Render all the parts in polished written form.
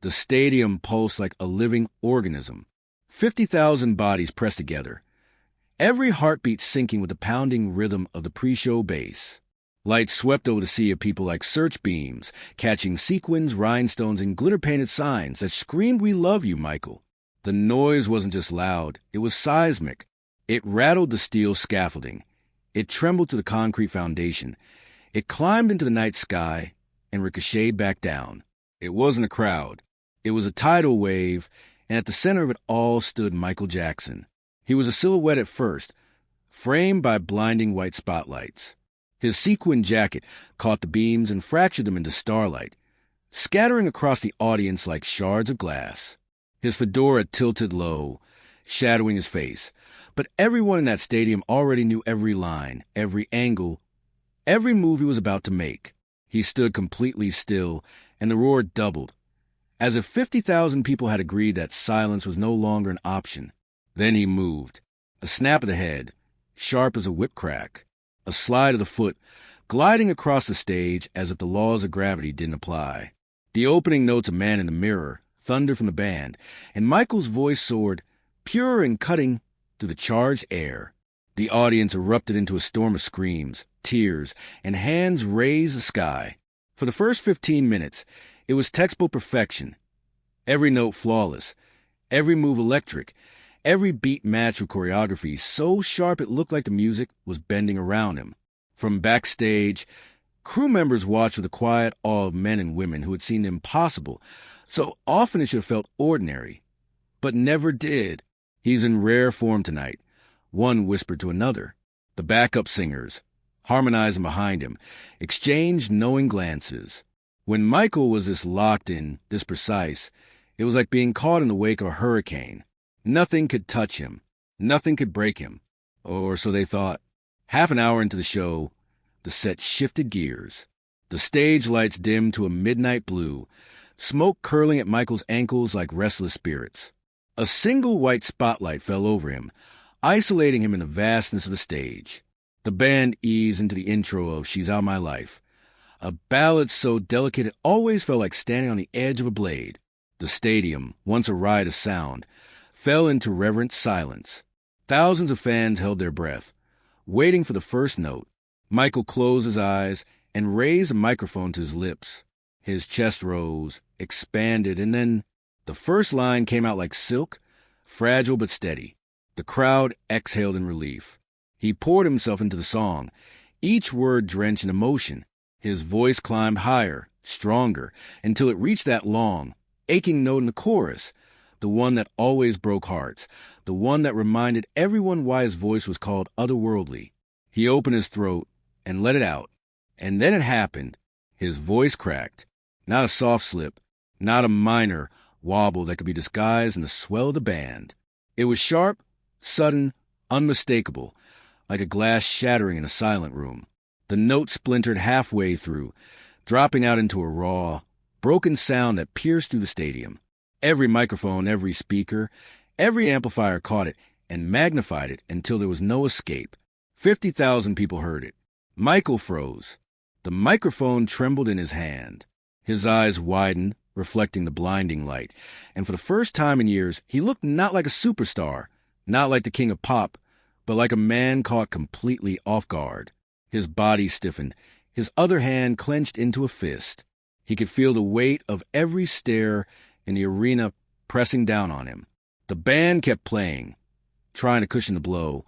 The stadium pulsed like a living organism. 50,000 bodies pressed together, every heartbeat syncing with the pounding rhythm of the pre-show bass. Lights swept over the sea of people like search beams, catching sequins, rhinestones, and glitter-painted signs that screamed, "We love you, Michael." The noise wasn't just loud, it was seismic. It rattled the steel scaffolding. It trembled to the concrete foundation. It climbed into the night sky and ricocheted back down. It wasn't a crowd. It was a tidal wave, and at the center of it all stood Michael Jackson. He was a silhouette at first, framed by blinding white spotlights. His sequin jacket caught the beams and fractured them into starlight, scattering across the audience like shards of glass. His fedora tilted low, shadowing his face. But everyone in that stadium already knew every line, every angle, every move he was about to make. He stood completely still, and the roar doubled, as if 50,000 people had agreed that silence was no longer an option. Then he moved. A snap of the head, sharp as a whip crack. A slide of the foot, gliding across the stage as if the laws of gravity didn't apply. The opening notes of Man in the Mirror thundered from the band, and Michael's voice soared, pure and cutting, through the charged air. The audience erupted into a storm of screams, tears, and hands raised the sky. For the first 15 minutes, it was textbook perfection. Every note flawless, every move electric, every beat matched with choreography so sharp it looked like the music was bending around him. From backstage, crew members watched with the quiet awe of men and women who had seen the impossible, so often it should have felt ordinary, but never did. "He's in rare form tonight," one whispered to another. The backup singers, harmonizing behind him, exchanged knowing glances. When Michael was this locked in, this precise, it was like being caught in the wake of a hurricane. Nothing could touch him. Nothing could break him. Or so they thought. Half an hour into the show, the set shifted gears. The stage lights dimmed to a midnight blue, smoke curling at Michael's ankles like restless spirits. A single white spotlight fell over him, isolating him in the vastness of the stage. The band eased into the intro of She's Out My Life, a ballad so delicate it always felt like standing on the edge of a blade. The stadium, once a riot of sound, fell into reverent silence. Thousands of fans held their breath, waiting for the first note. Michael closed his eyes and raised a microphone to his lips. His chest rose, expanded, and then the first line came out like silk, fragile but steady. The crowd exhaled in relief. He poured himself into the song, each word drenched in emotion. His voice climbed higher, stronger, until it reached that long, aching note in the chorus, the one that always broke hearts, the one that reminded everyone why his voice was called otherworldly. He opened his throat and let it out, and then it happened. His voice cracked. Not a soft slip, not a minor wobble that could be disguised in the swell of the band. It was sharp, sudden, unmistakable, like a glass shattering in a silent room. The note splintered halfway through, dropping out into a raw, broken sound that pierced through the stadium. Every microphone, every speaker, every amplifier caught it and magnified it until there was no escape. 50,000 people heard it. Michael froze. The microphone trembled in his hand. His eyes widened, reflecting the blinding light, and for the first time in years, he looked not like a superstar, not like the king of pop, but like a man caught completely off guard. His body stiffened, his other hand clenched into a fist. He could feel the weight of every stare in the arena pressing down on him. The band kept playing, trying to cushion the blow,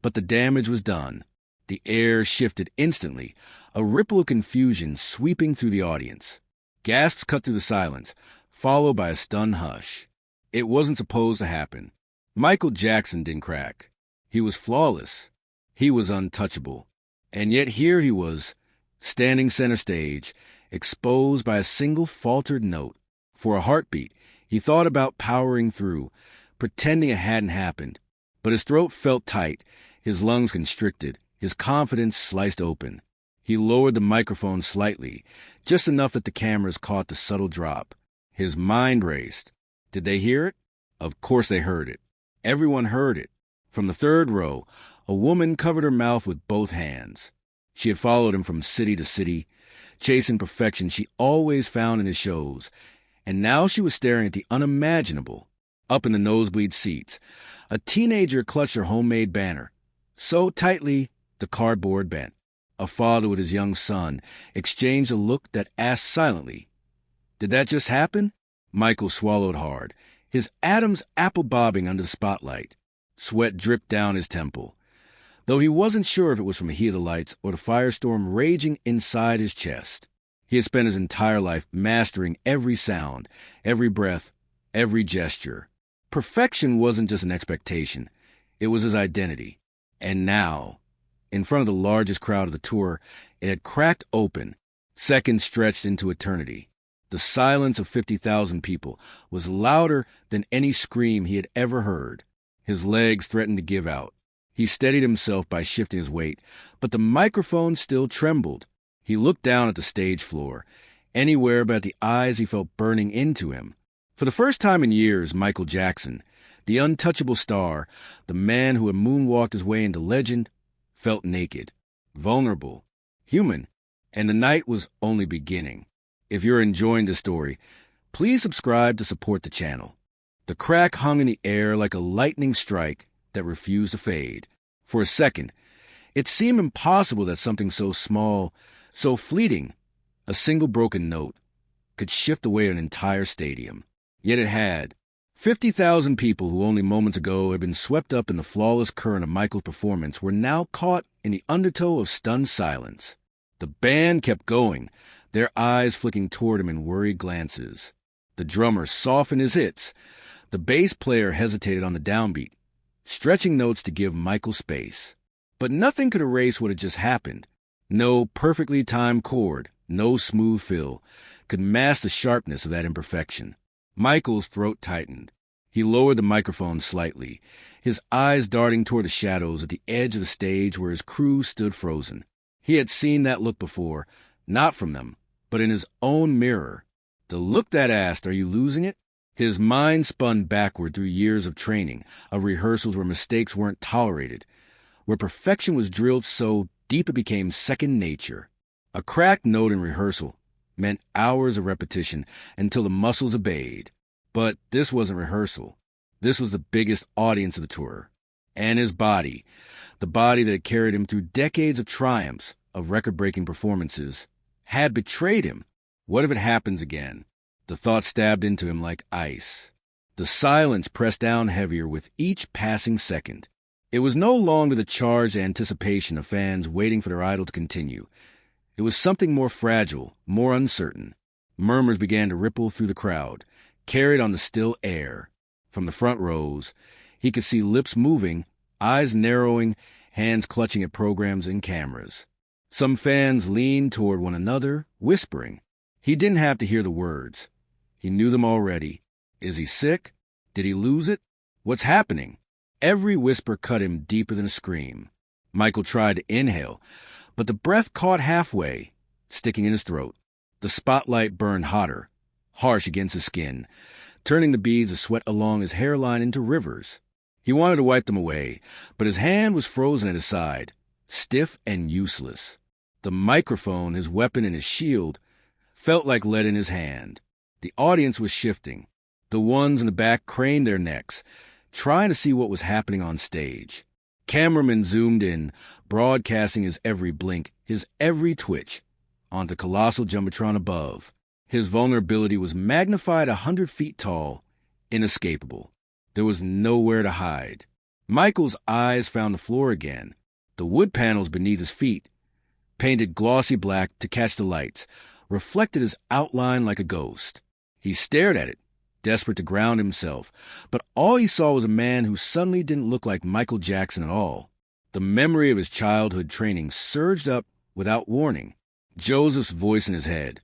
but the damage was done. The air shifted instantly, a ripple of confusion sweeping through the audience. Gasps cut through the silence, followed by a stunned hush. It wasn't supposed to happen. Michael Jackson didn't crack. He was flawless. He was untouchable. And yet here he was, standing center stage, exposed by a single faltered note. For a heartbeat, he thought about powering through, pretending it hadn't happened. But his throat felt tight, his lungs constricted, his confidence sliced open. He lowered the microphone slightly, just enough that the cameras caught the subtle drop. His mind raced. Did they hear it? Of course they heard it. Everyone heard it. From the third row, a woman covered her mouth with both hands. She had followed him from city to city, chasing perfection she always found in his shows, And now she was staring at the unimaginable. Up in the nosebleed seats, a teenager clutched her homemade banner, so tightly the cardboard bent. A father with his young son exchanged a look that asked silently, "Did that just happen?" Michael swallowed hard, his atoms apple bobbing under the spotlight. Sweat dripped down his temple, though he wasn't sure if it was from the heat of the lights or the firestorm raging inside his chest. He had spent his entire life mastering every sound, every breath, every gesture. Perfection wasn't just an expectation. It was his identity. And now, in front of the largest crowd of the tour, it had cracked open. Seconds stretched into eternity. The silence of 50,000 people was louder than any scream he had ever heard. His legs threatened to give out. He steadied himself by shifting his weight, but the microphone still trembled. He looked down at the stage floor. Anywhere but at the eyes he felt burning into him. For the first time in years, Michael Jackson, the untouchable star, the man who had moonwalked his way into legend, felt naked, vulnerable, human, and the night was only beginning. If you're enjoying this story, please subscribe to support the channel. The crack hung in the air like a lightning strike that refused to fade. For a second, it seemed impossible that something so small, so fleeting, a single broken note, could shift away an entire stadium. Yet it had. 50,000 people who only moments ago had been swept up in the flawless current of Michael's performance were now caught in the undertow of stunned silence. The band kept going, their eyes flicking toward him in worried glances. The drummer softened his hits. The bass player hesitated on the downbeat, stretching notes to give Michael space. But nothing could erase what had just happened. No perfectly timed chord, no smooth fill, could mask the sharpness of that imperfection. Michael's throat tightened. He lowered the microphone slightly, his eyes darting toward the shadows at the edge of the stage where his crew stood frozen. He had seen that look before, not from them, but in his own mirror. The look that asked, "Are you losing it?" His mind spun backward through years of training, of rehearsals where mistakes weren't tolerated, where perfection was drilled so deep it became second nature. A cracked note in rehearsal meant hours of repetition until the muscles obeyed. But this wasn't rehearsal. This was the biggest audience of the tour. And his body, the body that had carried him through decades of triumphs, of record-breaking performances, had betrayed him. What if it happens again? The thought stabbed into him like ice. The silence pressed down heavier with each passing second. It was no longer the charged anticipation of fans waiting for their idol to continue. It was something more fragile, more uncertain. Murmurs began to ripple through the crowd, carried on the still air. From the front rows, he could see lips moving, eyes narrowing, hands clutching at programs and cameras. Some fans leaned toward one another, whispering. He didn't have to hear the words. He knew them already. Is he sick? Did he lose it? What's happening? Every whisper cut him deeper than a scream. Michael tried to inhale, but the breath caught halfway, sticking in his throat. The spotlight burned hotter, harsh against his skin, turning the beads of sweat along his hairline into rivers. He wanted to wipe them away, but his hand was frozen at his side, stiff and useless. The microphone, his weapon and his shield, felt like lead in his hand. The audience was shifting. The ones in the back craned their necks, trying to see what was happening on stage. Cameramen zoomed in, broadcasting his every blink, his every twitch, onto colossal jumbotron above. His vulnerability was magnified 100 feet tall, inescapable. There was nowhere to hide. Michael's eyes found the floor again. The wood panels beneath his feet, painted glossy black to catch the lights, reflected his outline like a ghost. He stared at it, desperate to ground himself, but all he saw was a man who suddenly didn't look like Michael Jackson at all. The memory of his childhood training surged up without warning. Joseph's voice in his head.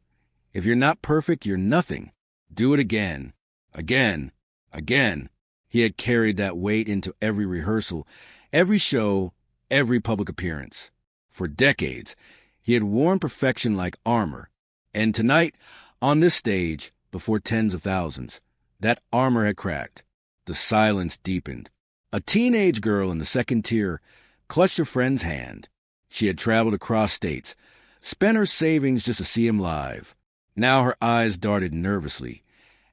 If you're not perfect, you're nothing. Do it again. Again. Again. He had carried that weight into every rehearsal, every show, every public appearance. For decades, he had worn perfection like armor. And tonight, on this stage, before tens of thousands, that armor had cracked. The silence deepened. A teenage girl in the second tier clutched her friend's hand. She had traveled across states, spent her savings just to see him live. Now her eyes darted nervously.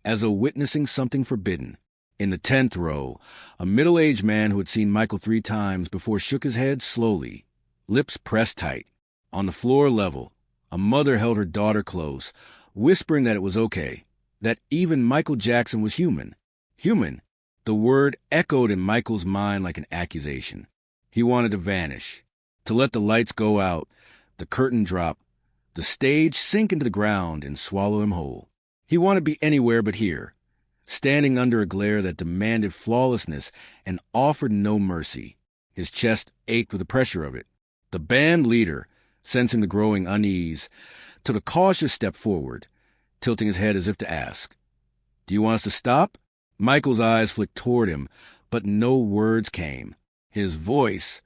as though witnessing something forbidden. In the 10th row, a middle-aged man who had seen Michael 3 times before shook his head slowly, lips pressed tight. On the floor level, a mother held her daughter close, whispering that it was okay, that even Michael Jackson was human. Human. The word echoed in Michael's mind like an accusation. He wanted to vanish, to let the lights go out, the curtain drop, the stage sink into the ground and swallow him whole. He wanted to be anywhere but here, standing under a glare that demanded flawlessness and offered no mercy. His chest ached with the pressure of it. The band leader, sensing the growing unease, took a cautious step forward, tilting his head as if to ask, "Do you want us to stop?" Michael's eyes flicked toward him, but no words came. His voice,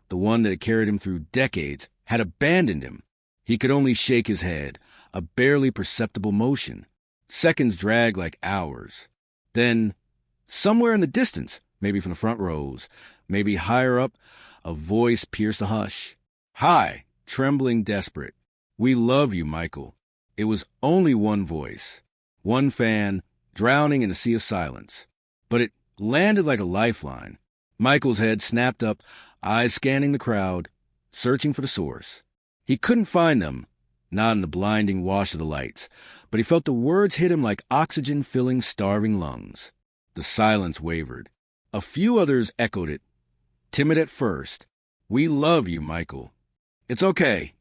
the one that had carried him through decades, had abandoned him. He could only shake his head, a barely perceptible motion. Seconds dragged like hours. Then, somewhere in the distance, maybe from the front rows, maybe higher up, a voice pierced the hush. "Hi," trembling, desperate. "We love you, Michael." It was only one voice, one fan, drowning in a sea of silence. But it landed like a lifeline. Michael's head snapped up, eyes scanning the crowd, searching for the source. He couldn't find them, not in the blinding wash of the lights, but he felt the words hit him like oxygen filling starving lungs. The silence wavered. A few others echoed it, timid at first. "We love you, Michael." "It's okay."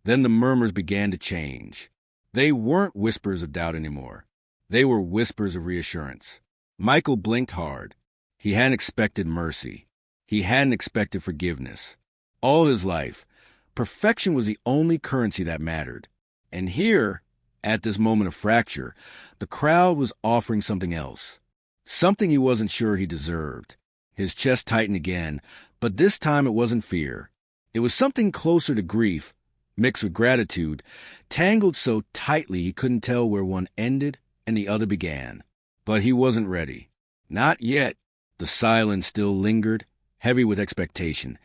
Then the murmurs began to change. They weren't whispers of doubt anymore. They were whispers of reassurance. Michael blinked hard. He hadn't expected mercy. He hadn't expected forgiveness. All his life, perfection was the only currency that mattered. And here, at this moment of fracture, the crowd was offering something else. Something he wasn't sure he deserved. His chest tightened again, but this time it wasn't fear. It was something closer to grief, mixed with gratitude, tangled so tightly he couldn't tell where one ended and the other began. But he wasn't ready. Not yet. The silence still lingered, heavy with expectation,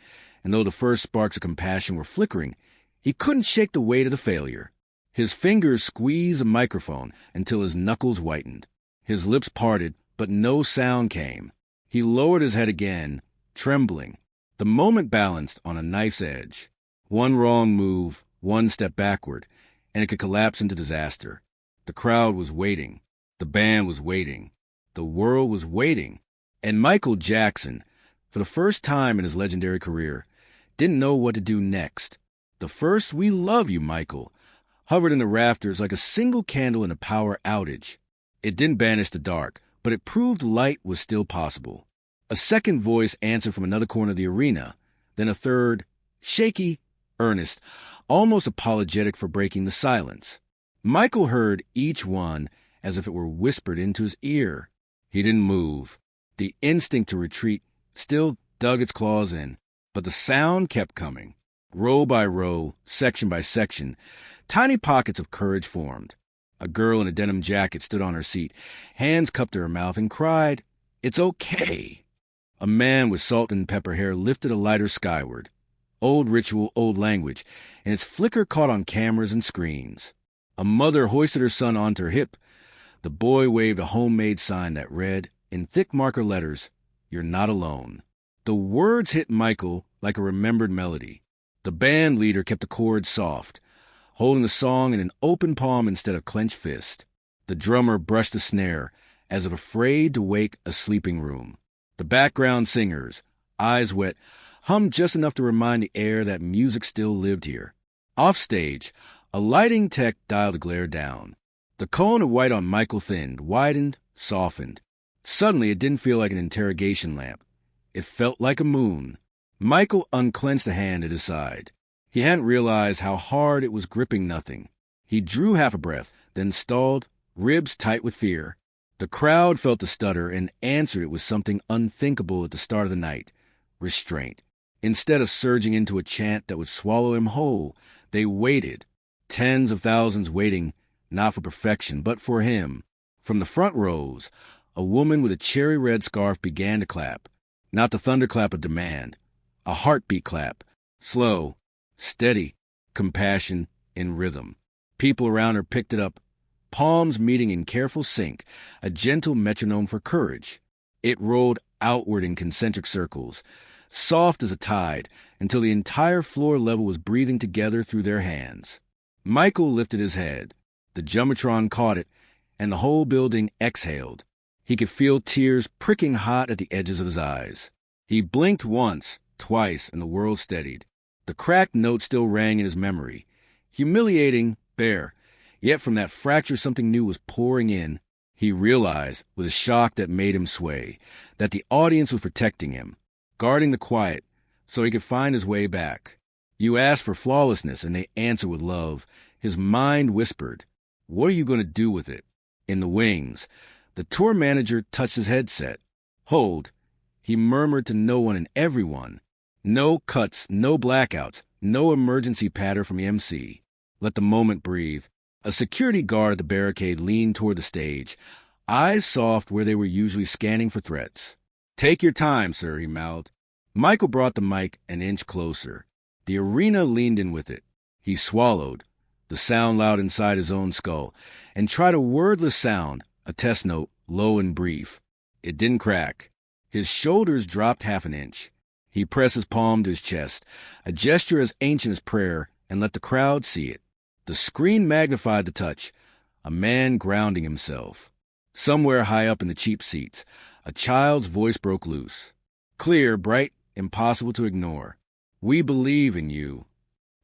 and though the first sparks of compassion were flickering, he couldn't shake the weight of the failure. His fingers squeezed a microphone until his knuckles whitened. His lips parted, but no sound came. He lowered his head again, trembling. The moment balanced on a knife's edge. One wrong move, one step backward, and it could collapse into disaster. The crowd was waiting. The band was waiting. The world was waiting. And Michael Jackson, for the first time in his legendary career, didn't know what to do next. The first "We love you, Michael" hovered in the rafters like a single candle in a power outage. It didn't banish the dark, but it proved light was still possible. A second voice answered from another corner of the arena, then a third, shaky, earnest, almost apologetic for breaking the silence. Michael heard each one as if it were whispered into his ear. He didn't move. The instinct to retreat still dug its claws in, but the sound kept coming. Row by row, section by section, tiny pockets of courage formed. A girl in a denim jacket stood on her seat, hands cupped to her mouth, and cried, "It's okay." A man with salt and pepper hair lifted a lighter skyward. Old ritual, old language, and its flicker caught on cameras and screens. A mother hoisted her son onto her hip. The boy waved a homemade sign that read, in thick marker letters, "You're not alone." The words hit Michael like a remembered melody. The band leader kept the chords soft, holding the song in an open palm instead of clenched fist. The drummer brushed the snare, as if afraid to wake a sleeping room. The background singers, eyes wet, hummed just enough to remind the air that music still lived here. Offstage, a lighting tech dialed the glare down. The cone of white on Michael thinned, widened, softened. Suddenly it didn't feel like an interrogation lamp. It felt like a moon. Michael unclenched a hand at his side. He hadn't realized how hard it was gripping nothing. He drew half a breath, then stalled, ribs tight with fear. The crowd felt the stutter and answered it with something unthinkable at the start of the night: restraint. Instead of surging into a chant that would swallow him whole, they waited. Tens of thousands waiting, not for perfection, but for him. From the front rows, a woman with a cherry red scarf began to clap. Not the thunderclap of demand. A heartbeat clap. Slow, steady, compassion, in rhythm. People around her picked it up, palms meeting in careful sync, a gentle metronome for courage. It rolled outward in concentric circles, soft as a tide, until the entire floor level was breathing together through their hands. Michael lifted his head. The Jumbotron caught it, and the whole building exhaled. He could feel tears pricking hot at the edges of his eyes. He blinked once, twice, and the world steadied. The cracked note still rang in his memory. Humiliating, bare. Yet from that fracture something new was pouring in. He realized, with a shock that made him sway, that the audience was protecting him, guarding the quiet, so he could find his way back. You asked for flawlessness, and they answered with love. His mind whispered, "What are you going to do with it?" In the wings, the tour manager touched his headset. "Hold," he murmured to no one and everyone. "No cuts, no blackouts, no emergency patter from the MC. Let the moment breathe." A security guard at the barricade leaned toward the stage, eyes soft where they were usually scanning for threats. "Take your time, sir," he mouthed. Michael brought the mic an inch closer. The arena leaned in with it. He swallowed, the sound loud inside his own skull, and tried a wordless sound, a test note, low and brief. It didn't crack. His shoulders dropped half an inch. He pressed his palm to his chest, a gesture as ancient as prayer, and let the crowd see it. The screen magnified the touch, a man grounding himself. Somewhere high up in the cheap seats, a child's voice broke loose. Clear, bright, impossible to ignore. "We believe in you."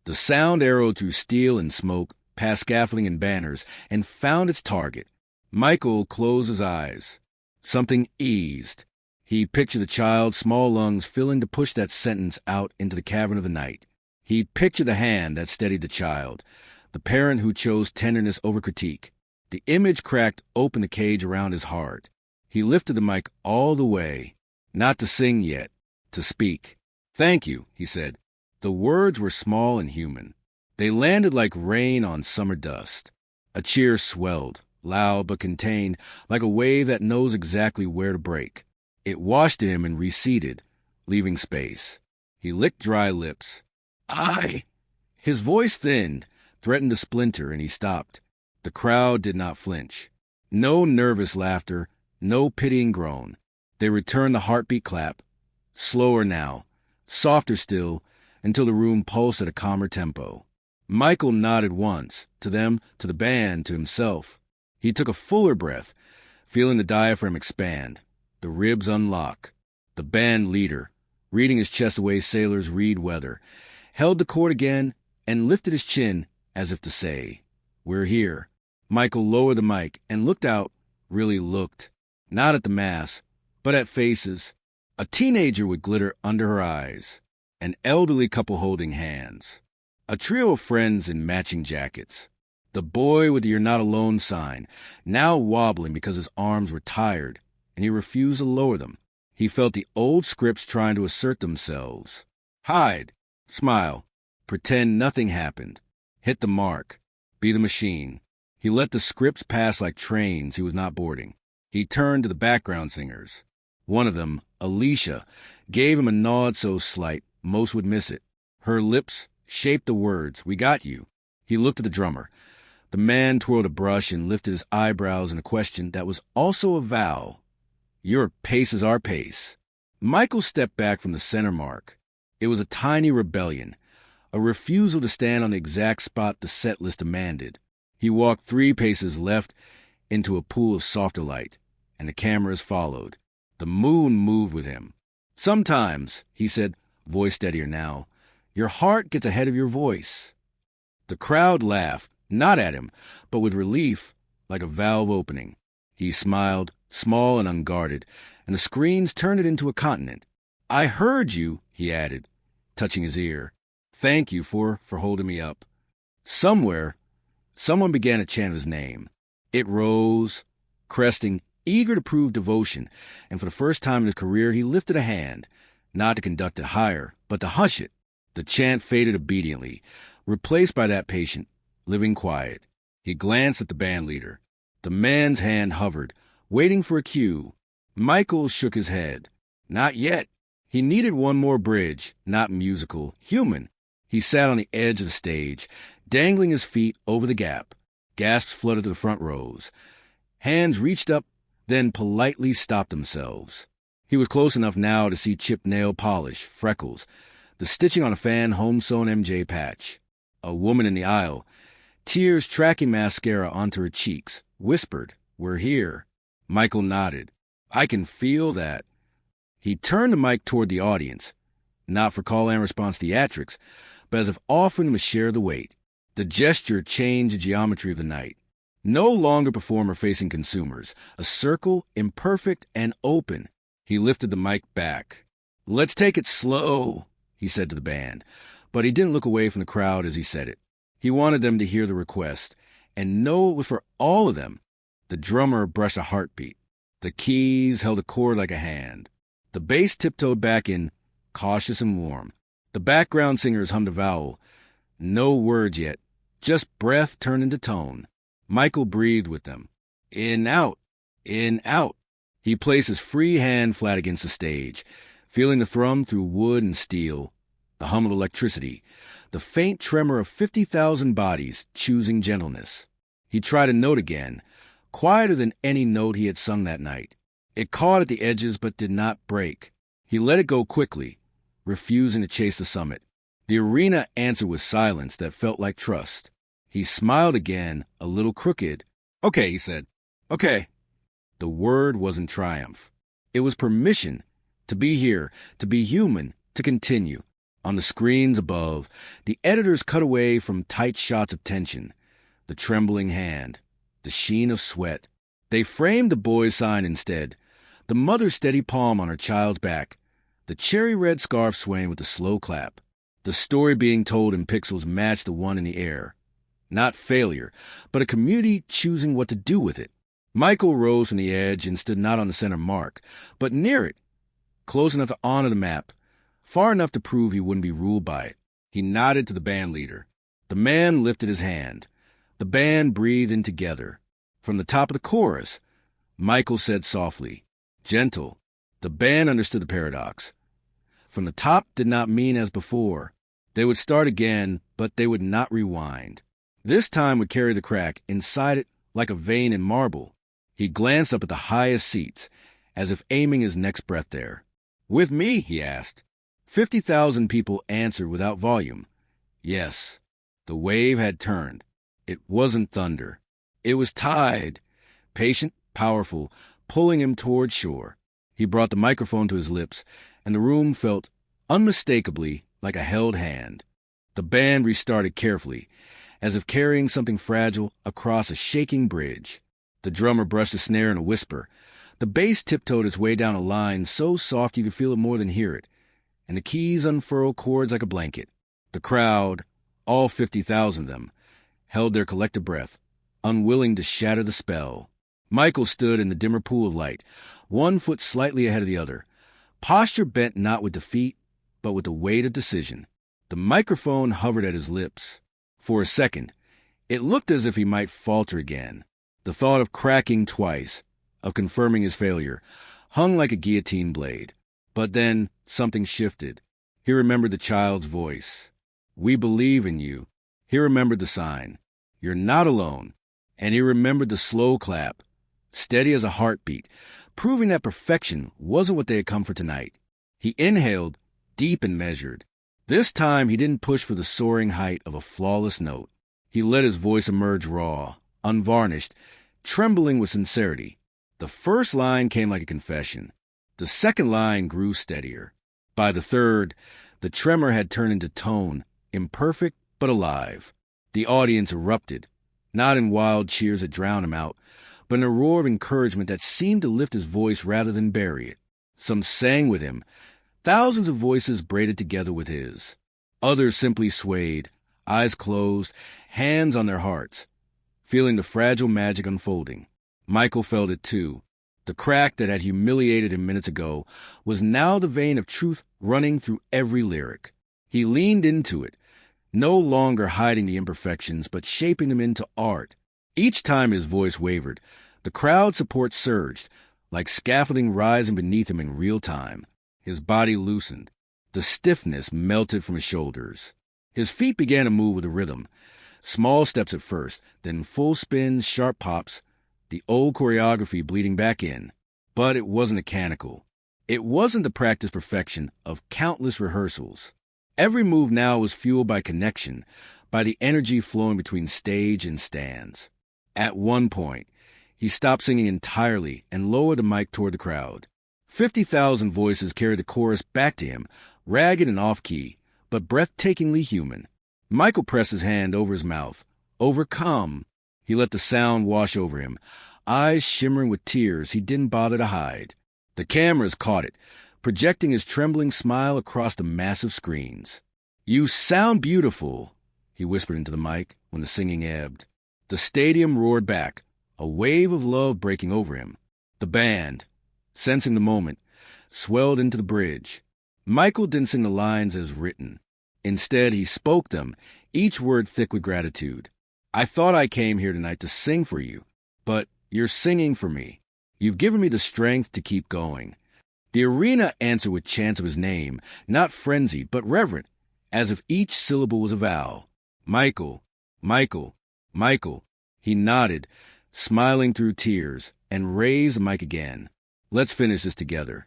The sound arrowed through steel and smoke, past scaffolding and banners, and found its target. Michael closed his eyes. Something eased. He pictured the child's small lungs filling to push that sentence out into the cavern of the night. He pictured the hand that steadied the child, the parent who chose tenderness over critique. The image cracked open the cage around his heart. He lifted the mic all the way, not to sing yet, to speak. "Thank you," he said. The words were small and human. They landed like rain on summer dust. A cheer swelled, loud but contained, like a wave that knows exactly where to break. It washed him and receded, leaving space. He licked dry lips. "I—" His voice thinned, threatened to splinter, and he stopped. The crowd did not flinch. No nervous laughter, no pitying groan. They returned the heartbeat clap, slower now, softer still, until the room pulsed at a calmer tempo. Michael nodded once, to them, to the band, to himself. He took a fuller breath, feeling the diaphragm expand, the ribs unlock. The band leader, reading his chest the way sailors read weather, held the chord again and lifted his chin as if to say, "We're here." Michael lowered the mic and looked out, really looked, not at the mass, but at faces. A teenager with glitter under her eyes, an elderly couple holding hands, a trio of friends in matching jackets. The boy with the "You're Not Alone" sign, now wobbling because his arms were tired, and he refused to lower them. He felt the old scripts trying to assert themselves. Hide, smile, pretend nothing happened, hit the mark, be the machine. He let the scripts pass like trains he was not boarding. He turned to the background singers. One of them, Alicia, gave him a nod so slight most would miss it. Her lips shaped the words, "We got you." He looked at the drummer. The man twirled a brush and lifted his eyebrows in a question that was also a vow. "Your pace is our pace." Michael stepped back from the center mark. It was a tiny rebellion, a refusal to stand on the exact spot the set list demanded. He walked 3 paces left into a pool of softer light, and the cameras followed. The moon moved with him. "Sometimes," he said, voice steadier now, "your heart gets ahead of your voice." The crowd laughed, not at him, but with relief, like a valve opening. He smiled, small and unguarded, and the screens turned it into a continent. "I heard you," he added, touching his ear. "Thank you for holding me up." Somewhere, someone began to chant his name. It rose, cresting, eager to prove devotion, and for the first time in his career he lifted a hand, not to conduct it higher, but to hush it. The chant faded obediently, replaced by that patient, living quiet. He glanced at the band leader. The man's hand hovered, waiting for a cue. Michael shook his head. Not yet. He needed one more bridge, not musical, human. He sat on the edge of the stage, dangling his feet over the gap, Gasps flooded the front rows. Hands reached up, then politely stopped themselves. He was close enough now to see chipped nail polish, freckles, the stitching on a fan home-sewn MJ patch. A woman in the aisle, tears tracking mascara onto her cheeks, whispered, "We're here." Michael nodded. "I can feel that." He turned the mic toward the audience, not for call and response theatrics, but as if offering them a share of the weight. The gesture changed the geometry of the night. No longer performer facing consumers, a circle, imperfect and open. He lifted the mic back. "Let's take it slow," he said to the band, but he didn't look away from the crowd as he said it. He wanted them to hear the request and know it was for all of them. The drummer brushed a heartbeat. The keys held a chord like a hand. The bass tiptoed back in, cautious and warm. The background singers hummed a vowel. No words yet, just breath turned into tone. Michael breathed with them. In, out, in, out. He placed his free hand flat against the stage, feeling the thrum through wood and steel, the hum of electricity, the faint tremor of 50,000 bodies choosing gentleness. He tried a note again, quieter than any note he had sung that night. It caught at the edges but did not break. He let it go quickly, refusing to chase the summit. The arena answered with silence that felt like trust. He smiled again, a little crooked. "Okay," he said. "Okay." The word wasn't triumph. It was permission to be here, to be human, to continue. On the screens above, the editors cut away from tight shots of tension, the trembling hand, the sheen of sweat. They framed the boy's sign instead, the mother's steady palm on her child's back, the cherry-red scarf swaying with the slow clap. The story being told in pixels matched the one in the air. Not failure, but a community choosing what to do with it. Michael rose from the edge and stood not on the center mark, but near it, close enough to honor the map, far enough to prove he wouldn't be ruled by it. He nodded to the band leader. The man lifted his hand. The band breathed in together. From the top of the chorus, Michael said softly, "Gentle." The band understood the paradox. From the top did not mean as before. They would start again, but they would not rewind. This time would carry the crack inside it like a vein in marble. He glanced up at the highest seats, as if aiming his next breath there. "With me?" he asked. 50,000 people answered without volume. Yes, the wave had turned. It wasn't thunder. It was tide, patient, powerful, pulling him toward shore. He brought the microphone to his lips, and the room felt unmistakably like a held hand. The band restarted carefully, as if carrying something fragile across a shaking bridge. The drummer brushed the snare in a whisper. The bass tiptoed its way down a line so soft you could feel it more than hear it, and the keys unfurled chords like a blanket. The crowd, all 50,000 of them, held their collective breath, unwilling to shatter the spell. Michael stood in the dimmer pool of light, one foot slightly ahead of the other, posture bent not with defeat, but with the weight of decision. The microphone hovered at his lips. For a second, it looked as if he might falter again. The thought of cracking twice, of confirming his failure, hung like a guillotine blade. But then something shifted. He remembered the child's voice. "We believe in you." He remembered the sign. "You're not alone." And he remembered the slow clap, steady as a heartbeat, proving that perfection wasn't what they had come for tonight. He inhaled, deep and measured. This time he didn't push for the soaring height of a flawless note. He let his voice emerge raw, unvarnished, trembling with sincerity. The first line came like a confession. The second line grew steadier. By the third, the tremor had turned into tone, imperfect but alive. The audience erupted, not in wild cheers that drowned him out, but in a roar of encouragement that seemed to lift his voice rather than bury it. Some sang with him, thousands of voices braided together with his. Others simply swayed, eyes closed, hands on their hearts, feeling the fragile magic unfolding. Michael felt it too. The crack that had humiliated him minutes ago was now the vein of truth running through every lyric. He leaned into it, no longer hiding the imperfections, but shaping them into art. Each time his voice wavered, the crowd support surged, like scaffolding rising beneath him in real time. His body loosened. The stiffness melted from his shoulders. His feet began to move with a rhythm, Small steps at first, then full spins, sharp pops, the old choreography bleeding back in. But it wasn't mechanical. It wasn't the practiced perfection of countless rehearsals. Every move now was fueled by connection, by the energy flowing between stage and stands. At one point, he stopped singing entirely and lowered the mic toward the crowd. 50,000 voices carried the chorus back to him, ragged and off-key, but breathtakingly human. Michael pressed his hand over his mouth. Overcome, he let the sound wash over him, eyes shimmering with tears he didn't bother to hide. The cameras caught it, projecting his trembling smile across the massive screens. "You sound beautiful," he whispered into the mic when the singing ebbed. The stadium roared back, a wave of love breaking over him. The band, sensing the moment, swelled into the bridge. Michael didn't sing the lines as written. Instead, he spoke them, each word thick with gratitude. "I thought I came here tonight to sing for you, but you're singing for me. You've given me the strength to keep going." The arena answered with chants of his name, not frenzied, but reverent, as if each syllable was a vow. "Michael, Michael, Michael." He nodded, smiling through tears, and raised the mic again. "Let's finish this together."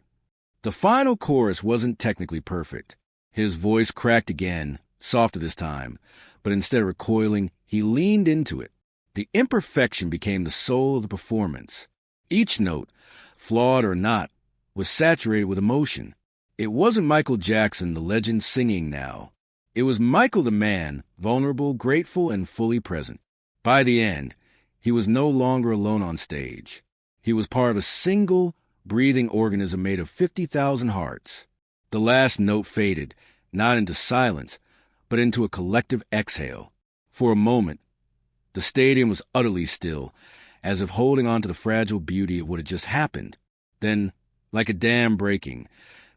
The final chorus wasn't technically perfect. His voice cracked again, softer this time, but instead of recoiling, he leaned into it. The imperfection became the soul of the performance. Each note, flawed or not, was saturated with emotion. It wasn't Michael Jackson, the legend, singing now. It was Michael the man, vulnerable, grateful, and fully present. By the end, he was no longer alone on stage. He was part of a single, breathing organism made of 50,000 hearts. The last note faded, not into silence, but into a collective exhale. For a moment, the stadium was utterly still, as if holding on to the fragile beauty of what had just happened. Then, like a dam breaking,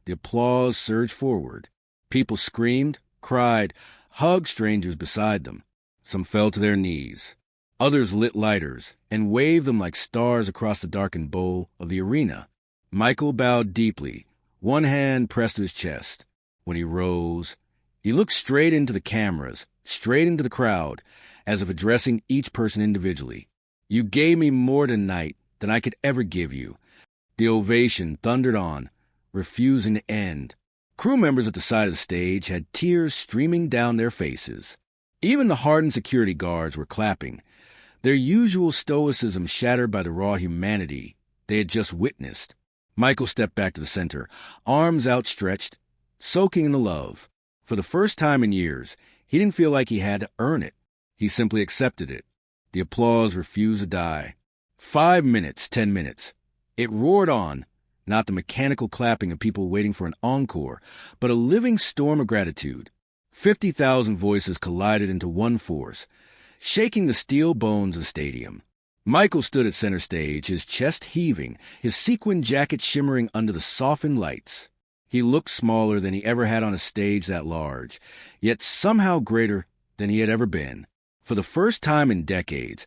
the applause surged forward. People screamed, cried, hugged strangers beside them. Some fell to their knees. Others lit lighters and waved them like stars across the darkened bowl of the arena. Michael bowed deeply, one hand pressed to his chest. When he rose, he looked straight into the cameras, straight into the crowd, as if addressing each person individually. "You gave me more tonight than I could ever give you." The ovation thundered on, refusing to end. Crew members at the side of the stage had tears streaming down their faces. Even the hardened security guards were clapping, their usual stoicism shattered by the raw humanity they had just witnessed. Michael stepped back to the center, arms outstretched, soaking in the love. For the first time in years, he didn't feel like he had to earn it. He simply accepted it. The applause refused to die. 5 minutes, 10 minutes. It roared on, not the mechanical clapping of people waiting for an encore, but a living storm of gratitude. 50,000 voices collided into one force, shaking the steel bones of the stadium. Michael stood at center stage, his chest heaving, his sequin jacket shimmering under the softened lights. He looked smaller than he ever had on a stage that large, yet somehow greater than he had ever been. For the first time in decades,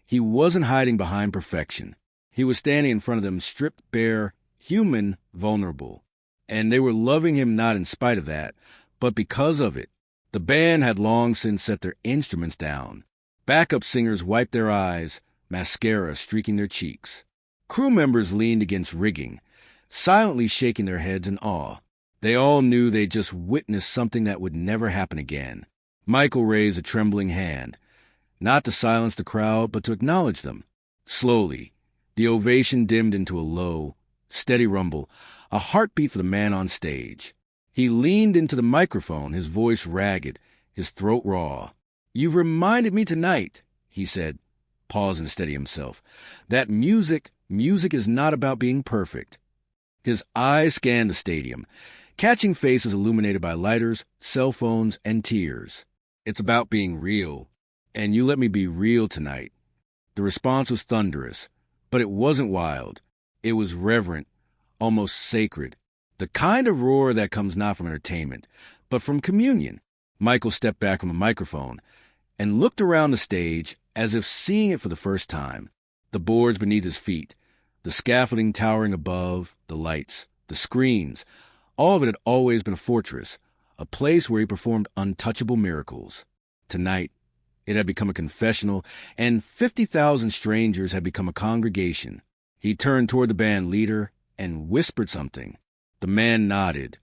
he wasn't hiding behind perfection. He was standing in front of them, stripped bare, human, vulnerable. And they were loving him not in spite of that, but because of it. The band had long since set their instruments down. Backup singers wiped their eyes, mascara streaking their cheeks. Crew members leaned against rigging, silently shaking their heads in awe. They all knew they'd just witnessed something that would never happen again. Michael raised a trembling hand, not to silence the crowd, but to acknowledge them. Slowly, the ovation dimmed into a low, steady rumble, a heartbeat for the man on stage. He leaned into the microphone, his voice ragged, his throat raw. "You've reminded me tonight," he said, pausing to steady himself, "that music is not about being perfect." His eyes scanned the stadium, catching faces illuminated by lighters, cell phones, and tears. "It's about being real, and you let me be real tonight." The response was thunderous, but it wasn't wild. It was reverent, almost sacred. The kind of roar that comes not from entertainment, but from communion. Michael stepped back from the microphone and looked around the stage as if seeing it for the first time. The boards beneath his feet, the scaffolding towering above, the lights, the screens, all of it had always been a fortress, a place where he performed untouchable miracles. Tonight, It had become a confessional, and 50,000 strangers had become a congregation. He turned toward the band leader and whispered something. The man nodded,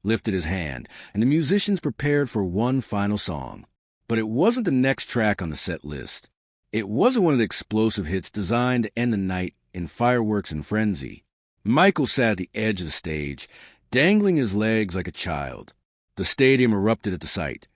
lifted his hand, and the musicians prepared for one final song. But it wasn't the next track on the set list. It wasn't one of the explosive hits designed to end the night in fireworks and frenzy. Michael sat at the edge of the stage, dangling his legs like a child. The stadium erupted at the sight.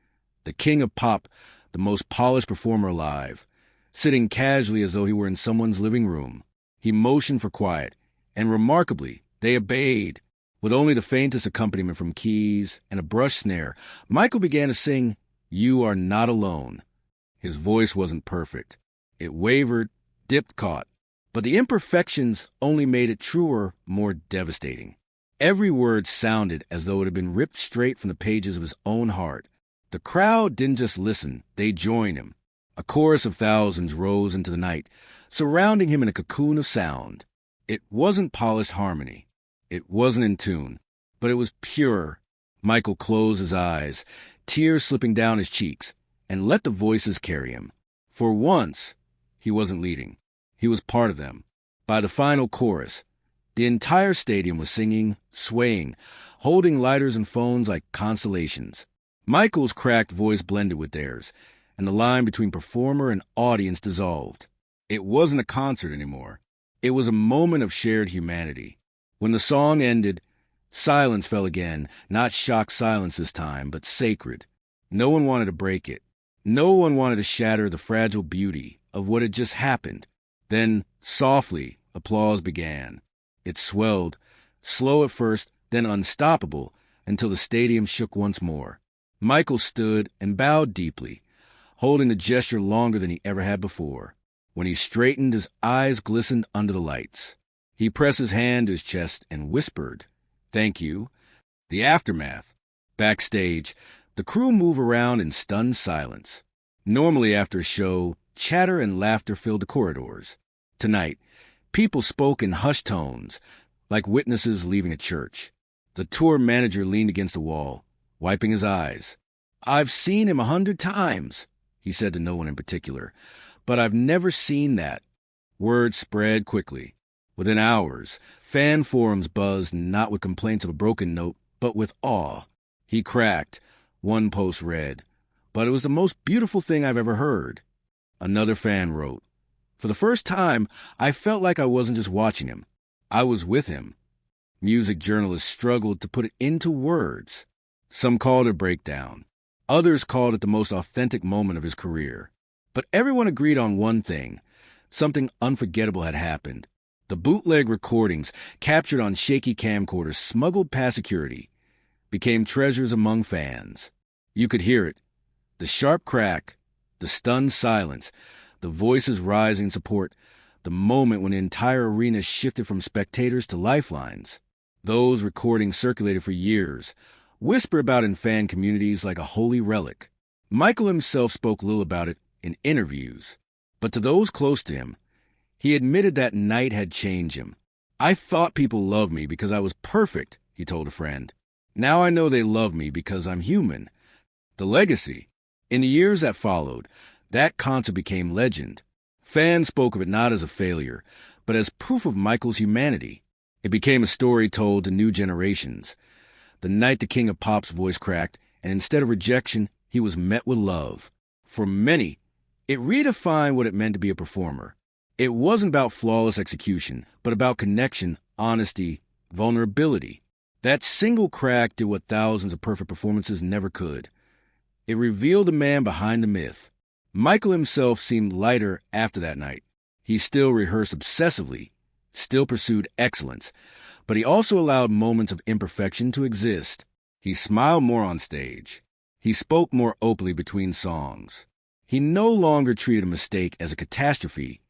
The king of pop, the most polished performer alive, sitting casually as though he were in someone's living room. He motioned for quiet, and remarkably, they obeyed. With only the faintest accompaniment from keys and a brush snare, Michael began to sing, "You Are Not Alone." His voice wasn't perfect. It wavered, dipped, caught. But the imperfections only made it truer, more devastating. Every word sounded as though it had been ripped straight from the pages of his own heart. The crowd didn't just listen, they joined him. A chorus of thousands rose into the night, surrounding him in a cocoon of sound. It wasn't polished harmony. It wasn't in tune, but it was pure. Michael closed his eyes, tears slipping down his cheeks, and let the voices carry him. For once, he wasn't leading. He was part of them. By the final chorus, the entire stadium was singing, swaying, holding lighters and phones like constellations. Michael's cracked voice blended with theirs, and the line between performer and audience dissolved. It wasn't a concert anymore. It was a moment of shared humanity. When the song ended, silence fell again, not shocked silence this time, but sacred. No one wanted to break it. No one wanted to shatter the fragile beauty of what had just happened. Then, softly, applause began. It swelled, slow at first, then unstoppable, until the stadium shook once more. Michael stood and bowed deeply, holding the gesture longer than he ever had before. When he straightened, his eyes glistened under the lights. He pressed his hand to his chest and whispered, "Thank you." The aftermath. Backstage, the crew moved around in stunned silence. Normally after a show, chatter and laughter filled the corridors. Tonight, people spoke in hushed tones, like witnesses leaving a church. The tour manager leaned against the wall, wiping his eyes. "I've seen him 100 times, he said to no one in particular, but I've never seen that." Word spread quickly. Within hours, fan forums buzzed not with complaints of a broken note, but with awe. "He cracked," one post read, "but it was the most beautiful thing I've ever heard." Another fan wrote, "For the first time, I felt like I wasn't just watching him. I was with him." Music journalists struggled to put it into words. Some called it a breakdown. Others called it the most authentic moment of his career. But everyone agreed on one thing. Something unforgettable had happened. The bootleg recordings, captured on shaky camcorders smuggled past security, became treasures among fans. You could hear it. The sharp crack, the stunned silence, the voices rising in support, the moment when the entire arena shifted from spectators to lifelines. Those recordings circulated for years, whispered about in fan communities like a holy relic. Michael himself spoke little about it in interviews, but to those close to him, he admitted that night had changed him. "I thought people loved me because I was perfect," he told a friend. "Now I know they love me because I'm human." The legacy. In the years that followed, that concert became legend. Fans spoke of it not as a failure, but as proof of Michael's humanity. It became a story told to new generations. The night the king of pop's voice cracked, and instead of rejection, he was met with love. For many, it redefined what it meant to be a performer. It wasn't about flawless execution, but about connection, honesty, vulnerability. That single crack did what thousands of perfect performances never could. It revealed the man behind the myth. Michael himself seemed lighter after that night. He still rehearsed obsessively, still pursued excellence, but he also allowed moments of imperfection to exist. He smiled more on stage. He spoke more openly between songs. He no longer treated a mistake as a catastrophe,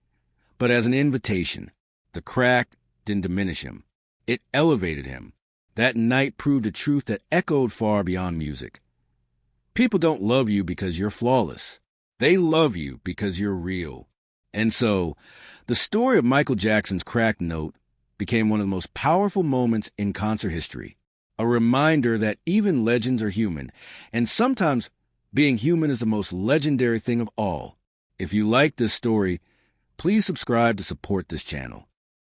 but as an invitation. The crack didn't diminish him. It elevated him. That night proved a truth that echoed far beyond music. People don't love you because you're flawless. They love you because you're real. And so, the story of Michael Jackson's cracked note became one of the most powerful moments in concert history. A reminder that even legends are human, and sometimes Being human is the most legendary thing of all. If you like this story, please subscribe to support this channel.